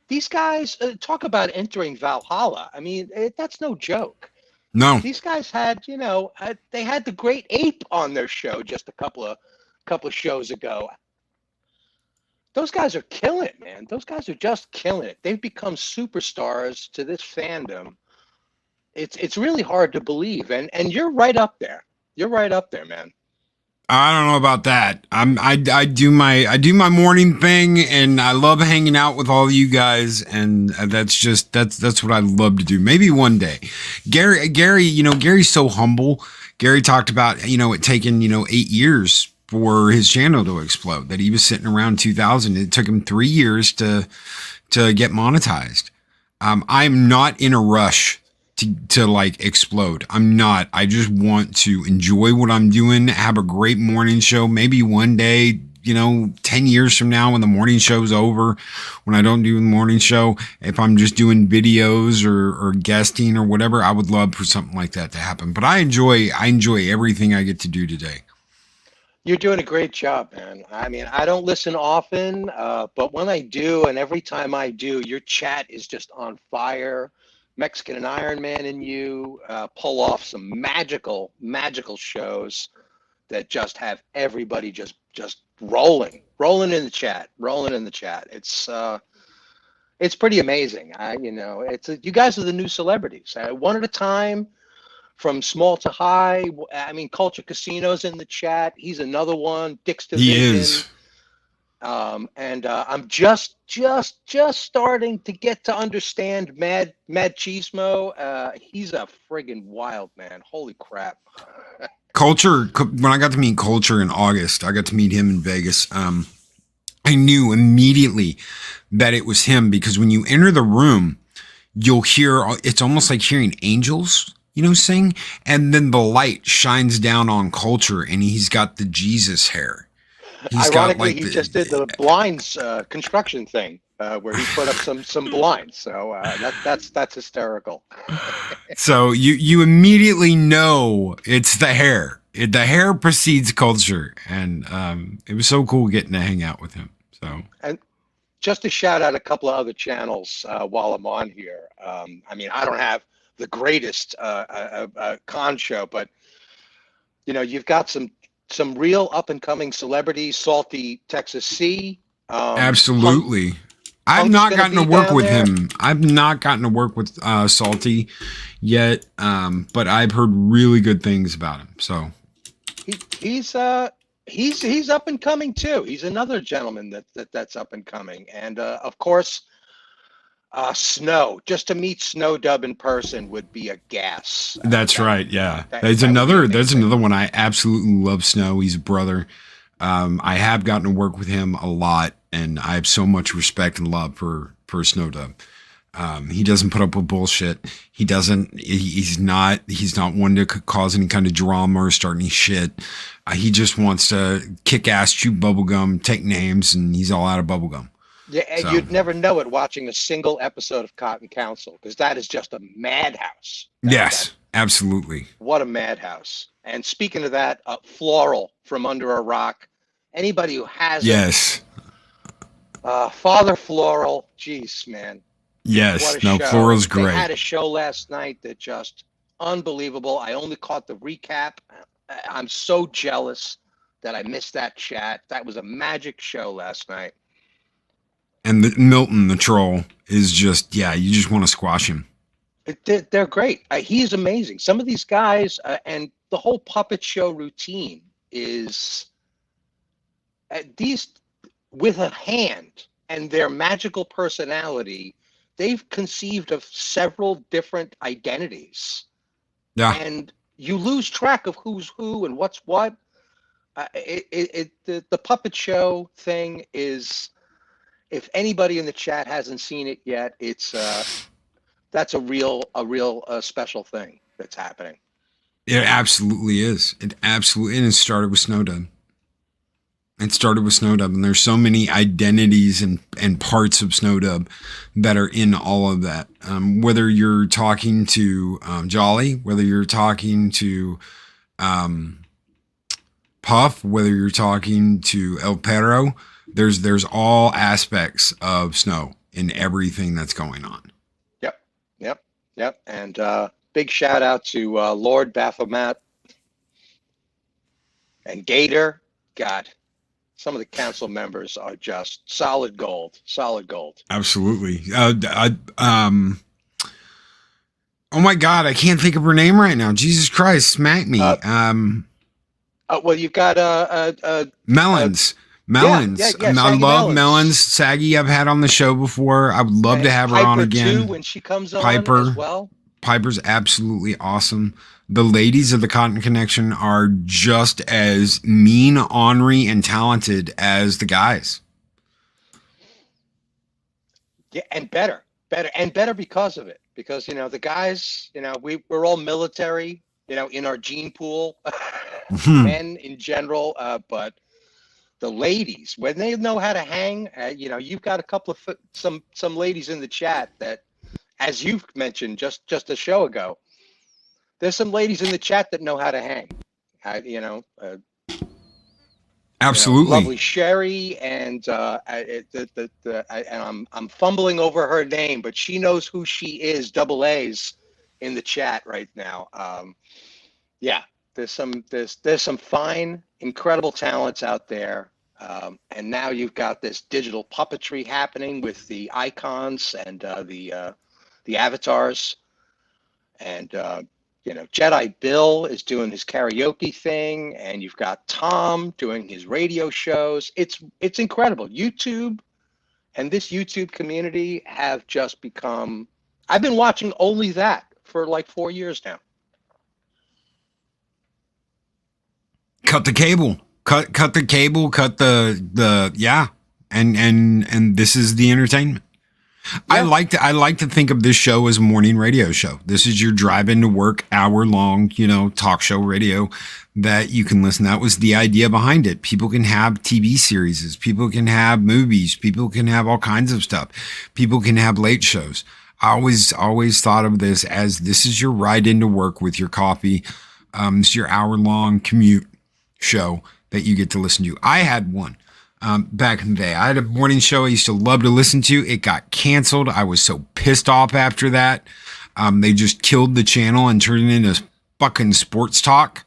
these guys talk about entering Valhalla. I mean, that's no joke. No. These guys had, they had the Great Ape on their show just a couple of shows ago. Those guys are killing it, man. Those guys are just killing it. They've become superstars to this fandom. It's really hard to believe, and you're right up there. You're right up there, man. I don't know about that. I do my morning thing, and I love hanging out with all of you guys, and that's what I love to do. Maybe one day, Gary, Gary's so humble. Gary talked about it taking 8 years for his channel to explode. That he was sitting around 2000. It took him 3 years to get monetized. I'm not in a rush to like explode. I'm not. I just want to enjoy what I'm doing, have a great morning show. Maybe one day, 10 years from now when the morning show's over, when I don't do the morning show, if I'm just doing videos or guesting or whatever, I would love for something like that to happen. But I enjoy everything I get to do today. You're doing a great job, man. I mean, I don't listen often, but when I do, and every time I do, your chat is just on fire. Mexican and Iron Man and you pull off some magical shows that just have everybody just rolling in the chat. It's pretty amazing. You guys are the new celebrities. One at a time, from small to high. I mean, Culture Casino's in the chat. He's another one. Dick's Division. He is. I'm just starting to get to understand Mad Chismo. He's a friggin' wild man. Holy crap. Culture, when I got to meet Culture in August, I got to meet him in Vegas. I knew immediately that it was him, because when you enter the room, you'll hear, it's almost like hearing angels, sing, and then the light shines down on Culture, and he's got the Jesus hair. Ironically, he just did the blinds construction thing where he put up some blinds. So that's hysterical. So you immediately know it's the hair. The hair precedes Culture, and it was so cool getting to hang out with him. So, and just to shout out a couple of other channels while I'm on here. I mean, I don't have the greatest con show, but you've got some real up and coming celebrities. Salty Texas Sea. Absolutely. I've Punk's not gonna gotten to be work down with there. him. I've not gotten to work with Salty yet, but I've heard really good things about him. So He's up and coming too. He's another gentleman that's up and coming, and of course, Snow. Just to meet Snow Dub in person would be a gas. that's right. Yeah, that there's would be another. There's amazing. another one. I absolutely love Snow. He's a brother. I have gotten to work with him a lot, and I have so much respect and love for Snow Dub. He doesn't put up with bullshit. He doesn't. He's not one to cause any kind of drama or start any shit. He just wants to kick ass, chew bubblegum, take names, and he's all out of bubblegum. Yeah, and So. you'd never know it watching a single episode of Cotton Council, because that is just a madhouse. Yes, absolutely. What a madhouse. And speaking of that, Floral from Under a Rock. Anybody who has Yes. Father Floral, geez, man. Yes. What a No, show. Floral's They great. had a show last night that just unbelievable. I only caught the recap. I'm so jealous that I missed that chat. That was a magic show last night. And Milton, the troll, is just, yeah, you just want to squash him. They're great. He's amazing. Some of these guys and the whole puppet show routine is these with a hand and their magical personality. They've conceived of several different identities. Yeah. And you lose track of who's who and what's what. The puppet show thing is, if anybody in the chat hasn't seen it yet, it's that's a real special thing that's happening. It absolutely is. It absolutely, and it started with Snow Dub. And there's so many identities and parts of Snow Dub that are in all of that. Whether you're talking to Jolly, whether you're talking to Puff, whether you're talking to El Perro, there's all aspects of Snow in everything that's going on. Yep. And big shout out to Lord Baphomet and Gator. God, some of the council members are just solid gold. Absolutely. Oh my God, I can't think of her name right now. Jesus Christ, smack me. Well, you've got Melons. Yeah, I Saggy love Melons. Melons. Saggy, I've had on the show before. I would love to have her on Piper again. too, when she comes on Piper. as well. Piper's absolutely awesome. The ladies of the Cotton Connection are just as mean, ornery, and talented as the guys. Yeah, and better because of it. Because the guys, we're all military, in our gene pool, men in general, but the ladies, when they know how to hang, you've got a couple of some ladies in the chat that, as you've mentioned just a show ago, there's some ladies in the chat that know how to hang. Absolutely. Lovely Sherry, and I'm fumbling over her name, but she knows who she is. Double A's in the chat right now. Yeah, there's some fine, incredible talents out there, and now you've got this digital puppetry happening with the icons and the avatars, and Jedi Bill is doing his karaoke thing, and you've got Tom doing his radio shows. It's incredible. YouTube and this YouTube community have just become. I've been watching only that for like 4 years now. Cut the cable. Cut the cable. Cut the yeah. And this is the entertainment. Yeah. I like to think of this show as a morning radio show. This is your drive into work, hour long, talk show radio that you can listen. That was the idea behind it. People can have TV series, people can have movies, people can have all kinds of stuff. People can have late shows. I always thought of this as this is your ride into work with your coffee. This is your hour long commute show that you get to listen to. I had one. Back in the day, I had a morning show I used to love to listen to. It got canceled. I was so pissed off after that. They just killed the channel and turned it into fucking sports talk.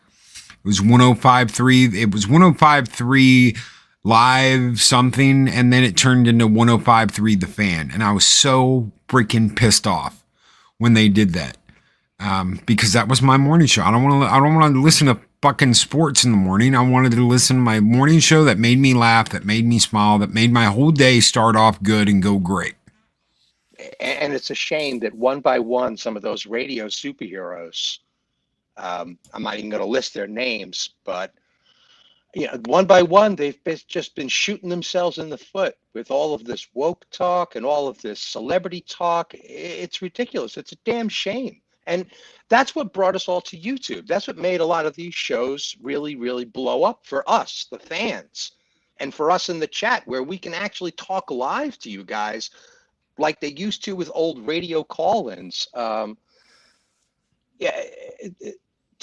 It was 105.3. It was 105.3 live something, and then it turned into 105.3 The Fan, and I was so freaking pissed off when they did that, because that was my morning show. I don't want to listen to fucking sports in the morning. I wanted to listen to my morning show that made me laugh, that made me smile, that made my whole day start off good and go great. And it's a shame that one by one, some of those radio superheroes, I'm not even going to list their names, but one by one, just been shooting themselves in the foot with all of this woke talk and all of this celebrity talk. It's ridiculous. It's a damn shame. And that's what brought us all to YouTube. That's what made a lot of these shows really, really blow up for us, the fans, and for us in the chat, where we can actually talk live to you guys like they used to with old radio call-ins. To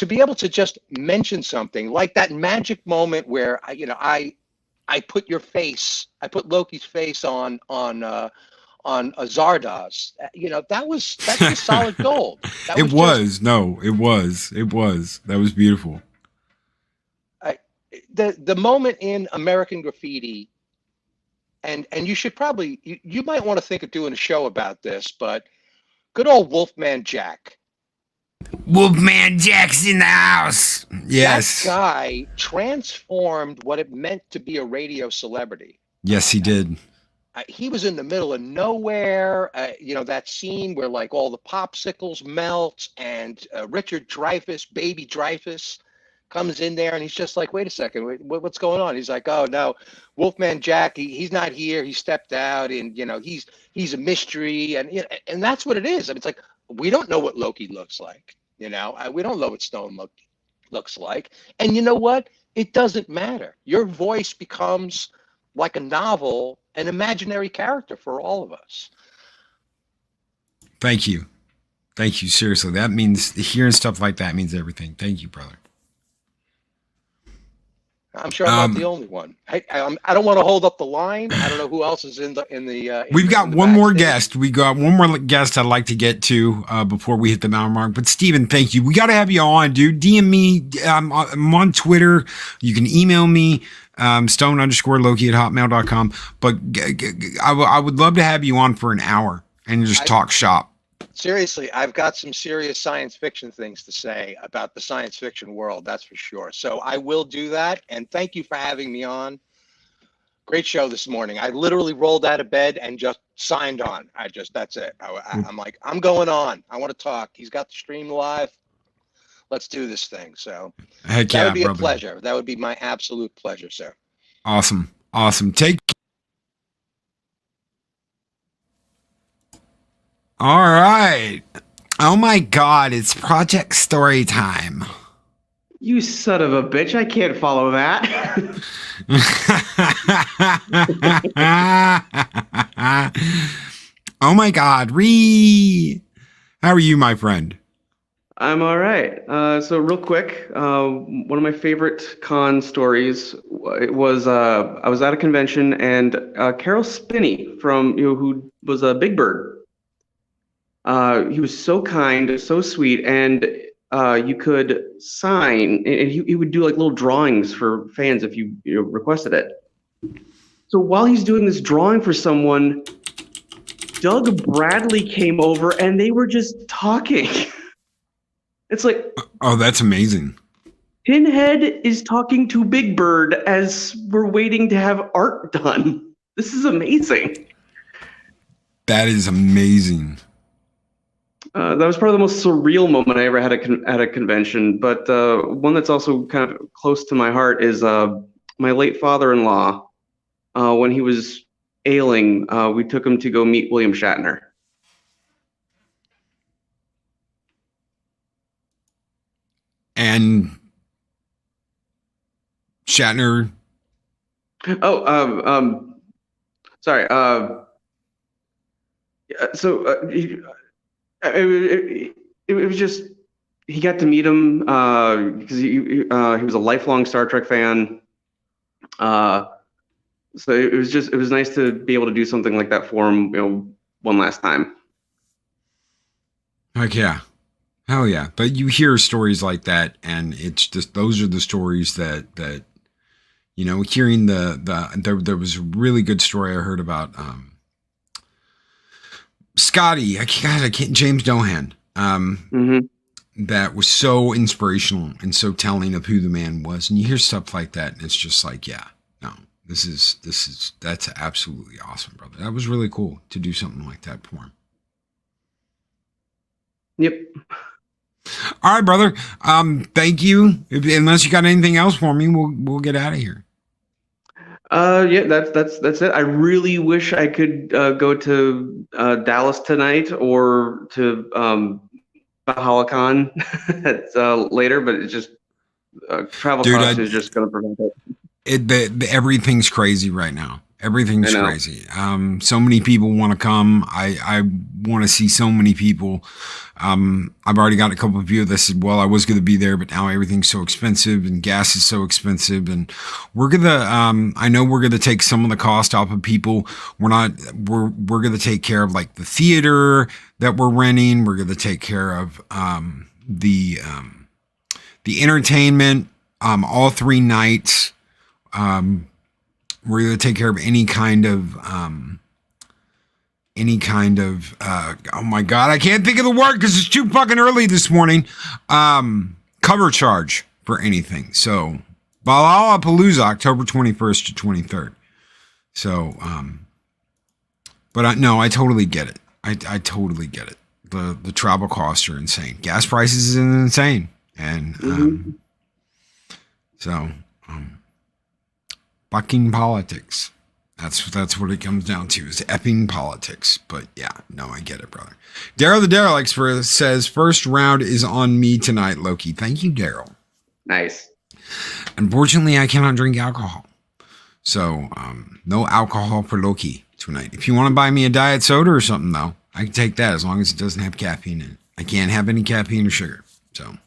be able to just mention something like that magic moment where I put Loki's face on Zardoz. That's just solid gold. It was. That was beautiful. The moment in American Graffiti, and you should probably you might want to think of doing a show about this, but good old Wolfman Jack. Wolfman Jack's in the house. Yes. That guy transformed what it meant to be a radio celebrity. Yes, he did. He was in the middle of nowhere. That scene where like all the popsicles melt and Richard Dreyfuss, baby Dreyfuss, comes in there and he's just like, wait a second, what's going on? He's like, oh no, Wolfman Jack, he's not here. He stepped out, and he's a mystery, and that's what it is. I mean, it's like, we don't know what Loki looks like. We don't know what Stone looks like. And you know what? It doesn't matter. Your voice becomes like a novel, an imaginary character for all of us. Thank you. Seriously, that means hearing stuff like that means everything. Thank you, brother. I'm sure I'm not the only one. I don't want to hold up the line. I don't know who else is in the. We've got one more guest. We got one more guest I'd like to get to before we hit the hour mark. But Steven, thank you. We got to have you on, dude. DM me. I'm on Twitter. You can email me, stone_Loki@hotmail.com. But I would love to have you on for an hour and just talk shop. Seriously, I've got some serious science fiction things to say about the science fiction world, that's for sure. So I will do that. And thank you for having me on. Great show this morning. I literally rolled out of bed and just signed on. That's it. I'm like, I'm going on. I want to talk. He's got the stream live. Let's do this thing. So heck yeah, that would be brother. A pleasure. That would be my absolute pleasure, sir. Awesome. All right. Oh my God, it's project story time. You son of a bitch, I can't follow that. Oh my God, how are you, my friend? I'm all right. So real quick, one of my favorite con stories was I was at a convention and Carol Spinney from who was a Big Bird. He was so kind, so sweet, and you could sign, and he would do like little drawings for fans if you requested it. So while he's doing this drawing for someone, Doug Bradley came over and they were just talking. It's like, oh, that's amazing. Pinhead is talking to Big Bird as we're waiting to have art done. This is amazing. That is amazing. That was probably the most surreal moment I ever had at a convention. But one that's also kind of close to my heart is my late father-in-law. When he was ailing, we took him to go meet William Shatner. And Shatner. Oh, sorry. It was just, he got to meet him because he was a lifelong Star Trek fan. So it was nice to be able to do something like that for him, one last time. Heck yeah. Hell yeah. But you hear stories like that, and it's just, those are the stories that You know, hearing there was a really good story I heard about Scotty. I can't James Dohan. That was so inspirational and so telling of who the man was. And you hear stuff like that, and it's just like, yeah, no, that's absolutely awesome, brother. That was really cool to do something like that for him. Yep. All right, brother. Thank you. Unless you got anything else for me, we'll get out of here. Yeah, that's it. I really wish I could go to Dallas tonight or to Bahalacon later, but it's just travel cost is just going to prevent it. Everything's crazy right now. Everything's crazy. So many people want to come. I want to see so many people. I've already got a couple of you that said, well, I was going to be there, but now everything's so expensive and gas is so expensive. And we're going to, I know we're going to take some of the cost off of people. We're going to take care of like the theater that we're renting. We're going to take care of, the entertainment, all 3 nights. We're going to take care of any kind of, oh my God, I can't think of the word because it's too fucking early this morning. Cover charge for anything. So Palooza, October 21st to 23rd. So, but I totally get it. I totally get it. The travel costs are insane. Gas prices is insane. And, fucking politics. That's what it comes down to, is effing politics. But yeah, no, I get it, brother. Daryl the Derelict says, first round is on me tonight, Loki. Thank you, Daryl. Nice. Unfortunately, I cannot drink alcohol. So, no alcohol for Loki tonight. If you want to buy me a diet soda or something, though, I can take that as long as it doesn't have caffeine in it. I can't have any caffeine or sugar. So,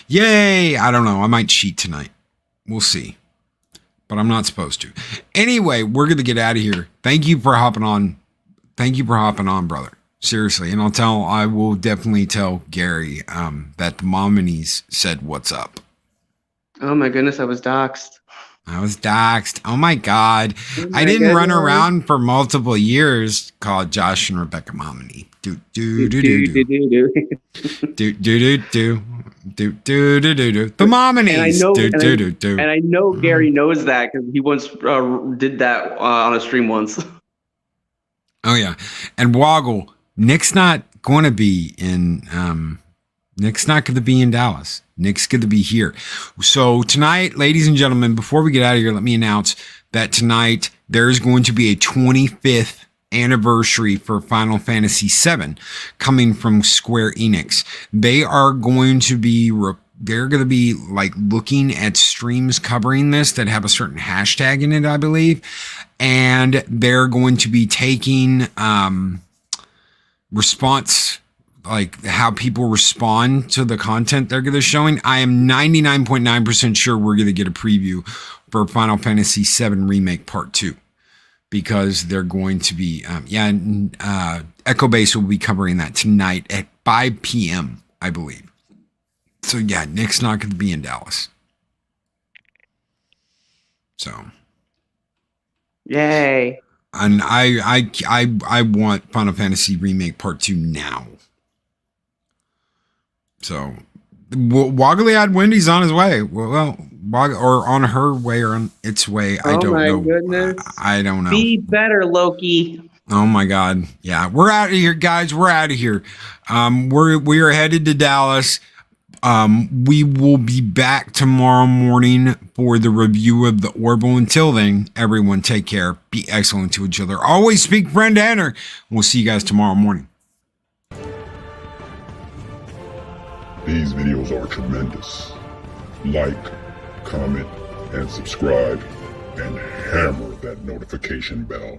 yay! I don't know. I might cheat tonight. We'll see. But I'm not supposed to. Anyway, we're going to get out of here. Thank you for hopping on. Thank you for hopping on, brother. Seriously. And I will definitely tell Gary that the Mominies said what's up. Oh my goodness, I was doxxed. Oh my God. I didn't run around for multiple years called Josh and Rebecca Momini. Do. The Mominies. And I know Gary knows that because he once did that on a stream once. Oh yeah. And Woggle, Nick's not going to be in Dallas. Nick's going to be here. So tonight, ladies and gentlemen, before we get out of here, let me announce that tonight there is going to be a 25th anniversary for Final Fantasy VII coming from Square Enix. They're going to be like looking at streams covering this that have a certain hashtag in it, I believe. And they're going to be taking response, like how people respond to the content they're going to showing. I am 99.9% sure we're going to get a preview for Final Fantasy VII Remake Part 2. Because they're going to be, Echo Base will be covering that tonight at 5 p.m., I believe. So yeah, Nick's not going to be in Dallas. So. Yay. And I want Final Fantasy Remake Part 2 now. So, Woggly-eyed Wendy's on his way. Well, or on her way or on its way. I don't know. Goodness. I don't know. Be better, Loki. Oh my God. Yeah. We're out of here, guys. We're out of here. We are headed to Dallas. We will be back tomorrow morning for the review of the Orville. Until then, everyone take care. Be excellent to each other. Always speak friend to enter. We'll see you guys tomorrow morning. These videos are tremendous. Like, comment, and subscribe, and hammer that notification bell.